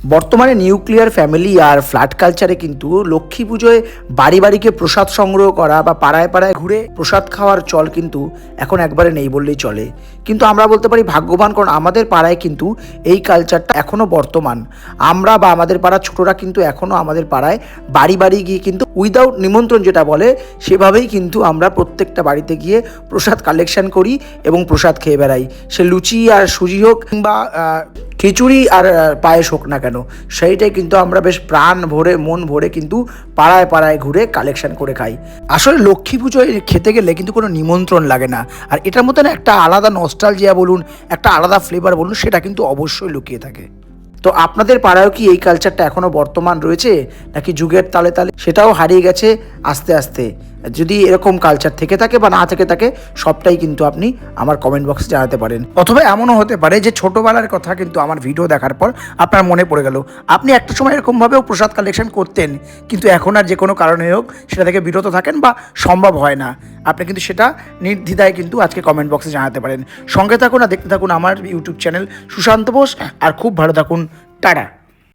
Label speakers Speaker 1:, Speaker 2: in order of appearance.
Speaker 1: বর্তমানে nuclear family আর flat কালচারে কিন্তু লক্ষ্মী পুজোয় বাড়ি বাড়িকে প্রসাদ সংগ্রহ করা বা পাড়ায় পাড়ায় ঘুরে প্রসাদ খাওয়ার চল কিন্তু এখন একবারে নেই বললেই চলে। কিন্তু আমরা বলতে পারি ভাগ্যবান, কারণ আমাদের পাড়ায় কিন্তু এই কালচারটা এখনও বর্তমান। আমরা বা আমাদের পাড়ার ছোটরা কিন্তু এখনও আমাদের পাড়ায় বাড়ি বাড়ি গিয়ে কিন্তু উইদাউট নিমন্ত্রণ যেটা বলে সেভাবেই কিন্তু আমরা প্রত্যেকটা বাড়িতে গিয়ে প্রসাদ কালেকশন করি এবং প্রসাদ খেয়ে বেড়াই। সে লুচি আর সুজি হোক কিংবা খিচুড়ি আর পায়েস হোক না কেন, সেইটাই কিন্তু আমরা বেশ প্রাণ ভরে মন ভরে কিন্তু পাড়ায় পাড়ায় ঘুরে কালেকশন করে খাই। আসলে লক্ষ্মী পুজোয় খেতে গেলে কিন্তু কোনো নিমন্ত্রণ লাগে না, আর এটার মধ্যে না একটা আলাদা নস্টালজিয়া বলুন, একটা আলাদা ফ্লেভার বলুন, সেটা কিন্তু অবশ্যই লুকিয়ে থাকে। তো আপনাদের পাড়ায়ও কি এই কালচারটা এখনও বর্তমান রয়েছে, নাকি যুগের তালে তালে সেটাও হারিয়ে গেছে আস্তে আস্তে? যদি এরকম কালচার থেকে থাকে বা না থেকে থাকে, সবটাই কিন্তু আপনি আমার কমেন্ট বক্সে জানাতে পারেন। অথবা এমনও হতে পারে যে ছোটোবেলার কথা কিন্তু আমার ভিডিও দেখার পর আপনার মনে পড়ে গেল, আপনি একটা সময় এরকমভাবেও প্রসাদ কালেকশন করতেন, কিন্তু এখন আর যে কোনো কারণে হোক সেটা থেকে বিরত থাকেন বা সম্ভব হয় না। আপনি কিন্তু সেটা নির্দ্বিধায় কিন্তু আজকে কমেন্ট বক্সে জানাতে পারেন। সঙ্গে থাকুন আর দেখতে থাকুন আমার ইউটিউব চ্যানেল সুশান্ত বোস, আর খুব ভালো থাকুন। টাটা।